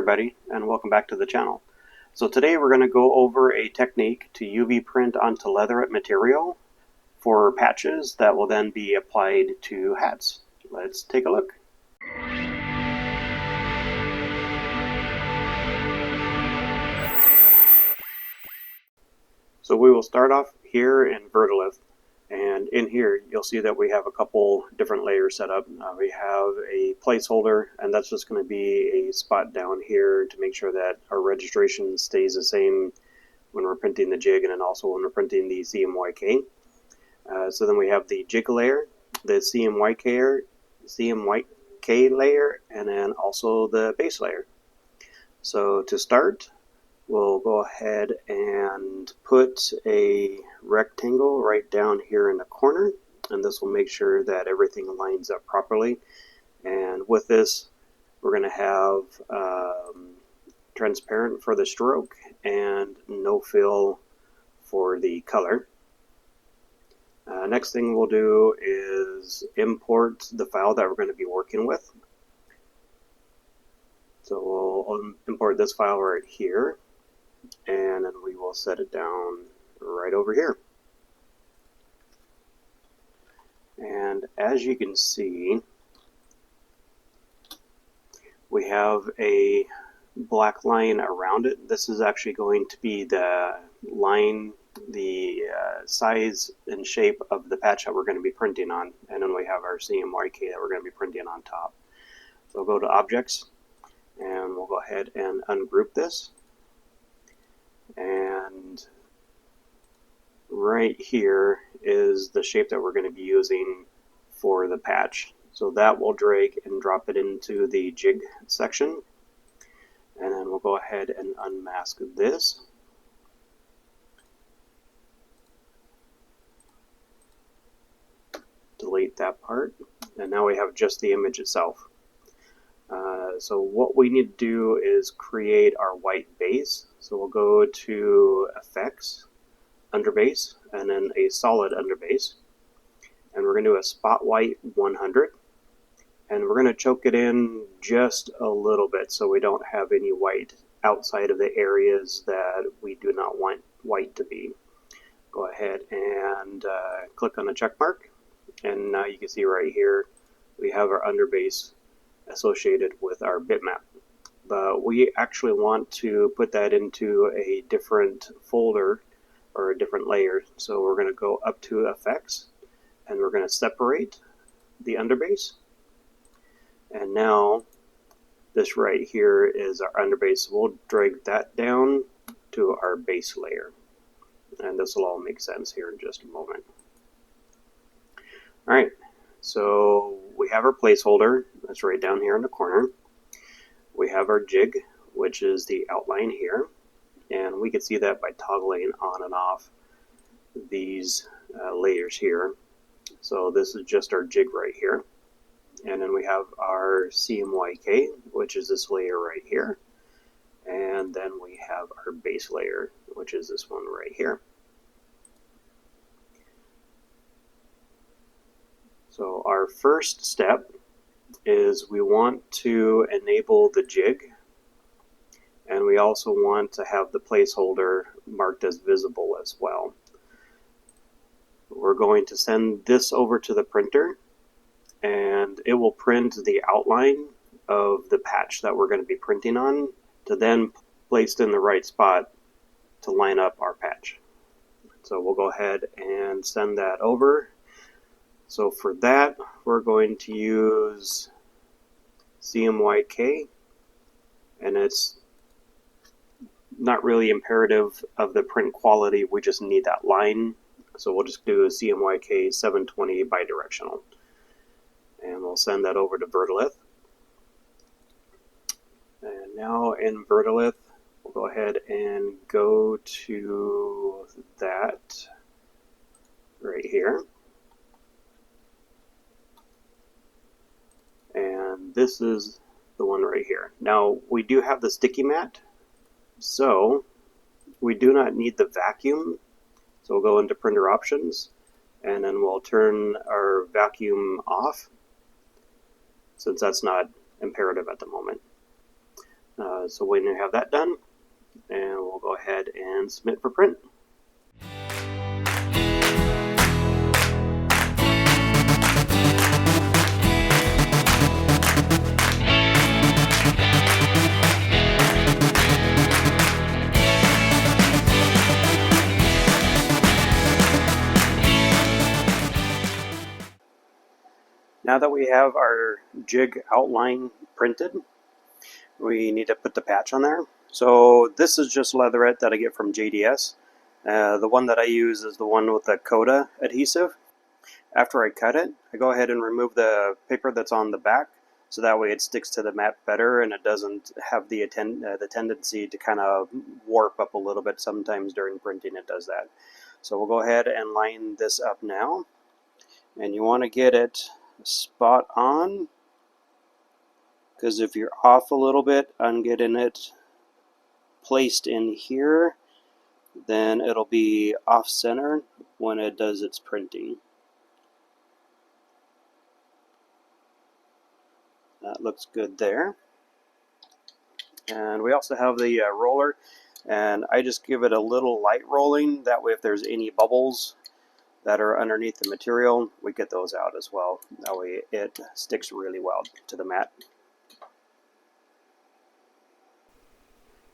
everybody, and welcome back to the channel. So today we're going to go over a technique to UV print onto leatherette material for patches that will then be applied to hats. Let's take a look. So we will start off here in Vertilith, and in here you'll see that we have a couple different layers set up. We have a placeholder, and that's just going to be a spot down here to make sure that our registration stays the same when we're printing the jig and then also when we're printing the CMYK. So then we have the jig layer, the CMYK layer, and then also the base layer. So to start, we'll go ahead and put a rectangle right down here in the corner, and this will make sure that everything lines up properly. And with this, we're going to have transparent for the stroke and no fill for the color. Next thing we'll do is import the file that we're going to be working with. So we'll import this file right here, and then we will set it down right over here. And as you can see, we have a black line around it. This is actually going to be the line, the size and shape of the patch that we're going to be printing on. And then we have our CMYK that we're going to be printing on top. So we'll go to Objects, and we'll go ahead and ungroup this. And right here is the shape that we're going to be using for the patch. So that will drag and drop it into the jig section. And then we'll go ahead and unmask this. Delete that part. And now we have just the image itself. So what we need to do is create our white base. So we'll go to Effects, Underbase, and then a solid underbase. And we're going to do a spot white 100. And we're going to choke it in just a little bit so we don't have any white outside of the areas that we do not want white to be. Go ahead and click on the check mark. And now you can see right here we have our underbase associated with our bitmap. But we actually want to put that into a different folder or a different layer. So we're going to go up to Effects, and we're going to separate the underbase. And now this right here is our underbase. We'll drag that down to our base layer. And this will all make sense here in just a moment. All right, so we have our placeholder. That's right down here in the corner. We have our jig, which is the outline here. And we can see that by toggling on and off these layers here. So this is just our jig right here. And then we have our CMYK, which is this layer right here. And then we have our base layer, which is this one right here. So our first step is we want to enable the jig, and we also want to have the placeholder marked as visible as well. We're going to send this over to the printer, and it will print the outline of the patch that we're going to be printing on to then place it in the right spot to line up our patch. So we'll go ahead and send that over. So for that, we're going to use CMYK, and it's not really imperative of the print quality, we just need that line. So we'll just do a CMYK 720 bidirectional. And we'll send that over to Vertilith. And now in Vertilith, we'll go ahead and go to that right here. And this is the one right here. Now we do have the sticky mat, so we do not need the vacuum. So we'll go into printer options, and then we'll turn our vacuum off, since that's not imperative at the moment. So when you have that done, and we'll go ahead and submit for print. Now that we have our jig outline printed, we need to put the patch on there. So this is just leatherette that I get from JDS. The one that I use is the one with the Coda adhesive. After I cut it, I go ahead and remove the paper that's on the back, so that way it sticks to the mat better and it doesn't have the tendency to kind of warp up a little bit. Sometimes during printing it does that. So we'll go ahead and line this up now, and you want to get it spot on, because if you're off a little bit on getting it placed in here, then it'll be off center when it does its printing. That looks good there. And we also have the roller, and I just give it a little light rolling. That way if there's any bubbles that are underneath the material, we get those out as well. That way it sticks really well to the mat.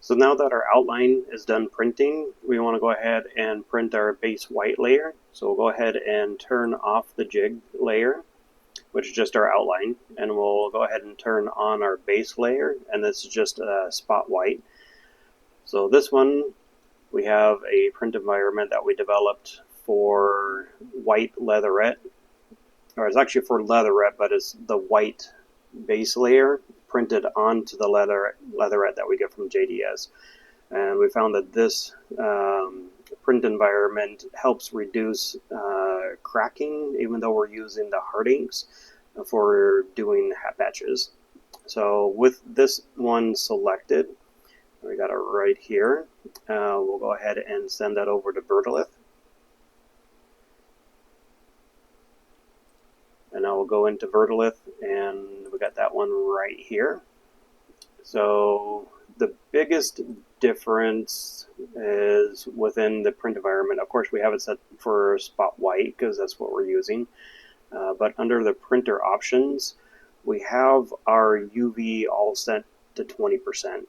So now that our outline is done printing, we want to go ahead and print our base white layer. So we'll go ahead and turn off the jig layer, which is just our outline, and we'll go ahead and turn on our base layer, and this is just spot white. So this one, we have a print environment that we developed for white leatherette, or it's actually for leatherette, but it's the white base layer printed onto the leatherette that we get from JDS. And we found that this print environment helps reduce cracking, even though we're using the hard inks for doing hat patches. So with this one selected, we got it right here. We'll go ahead and send that over to Vertilith. And now we'll go into Vertilith, and we got that one right here. So the biggest difference is within the print environment. Of course, we have it set for spot white because that's what we're using. But under the printer options, we have our UV all set to 20%.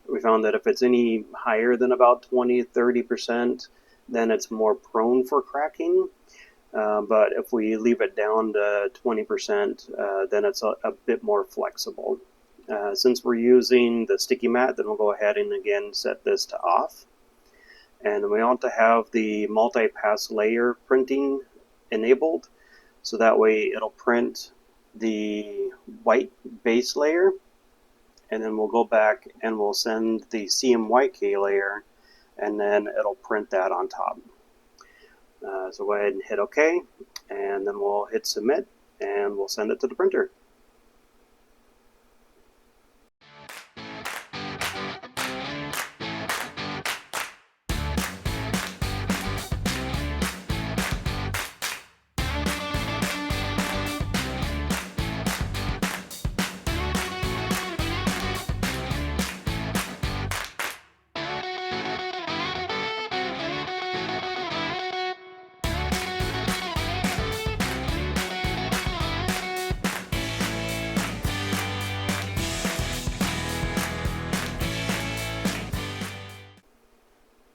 We found that if it's any higher than about 20-30%, then it's more prone for cracking. But if we leave it down to 20%, then it's a bit more flexible. Since we're using the sticky mat, then we'll go ahead and again set this to off. And we want to have the multi-pass layer printing enabled, so that way it'll print the white base layer, and then we'll go back and we'll send the CMYK layer, and then it'll print that on top. So go ahead and hit OK, and then we'll hit submit, and we'll send it to the printer.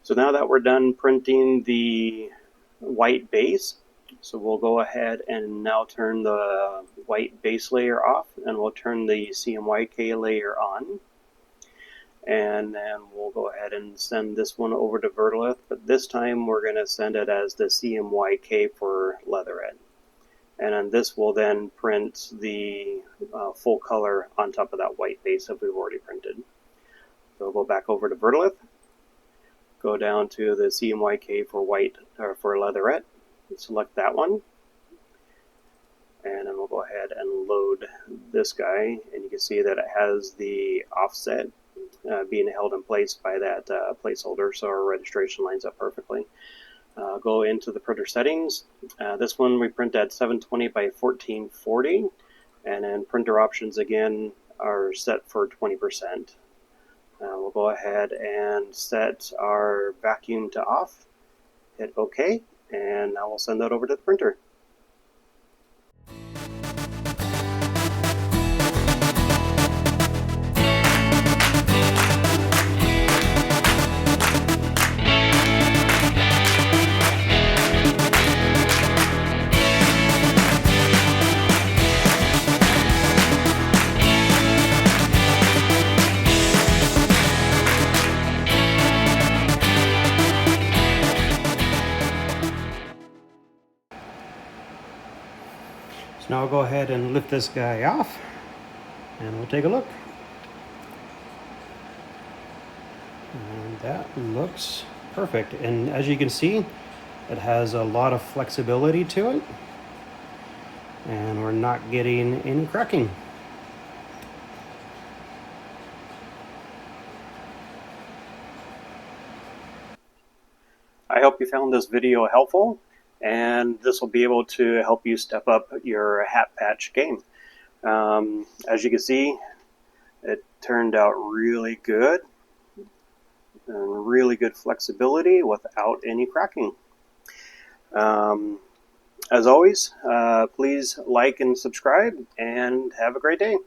So now that we're done printing the white base, so we'll go ahead and now turn the white base layer off, and we'll turn the CMYK layer on. And then we'll go ahead and send this one over to Vertilith, but this time we're going to send it as the CMYK for leatherette. And then this will then print the full color on top of that white base that we've already printed. So we'll go back over to Vertilith, go down to the CMYK for white, or for leatherette, select that one, and then we'll go ahead and load this guy, and you can see that it has the offset being held in place by that placeholder, so our registration lines up perfectly. Go into the printer settings. This one we print at 720 by 1440, and then printer options again, are set for 20%. We'll go ahead and set our vacuum to off, hit OK, and now we'll send that over to the printer. So now I'll go ahead and lift this guy off and we'll take a look. And that looks perfect. And as you can see, it has a lot of flexibility to it. And we're not getting any cracking. I hope you found this video helpful, and this will be able to help you step up your hat patch game. As you can see, it turned out really good, and really good flexibility without any cracking. As always, please like and subscribe, and have a great day.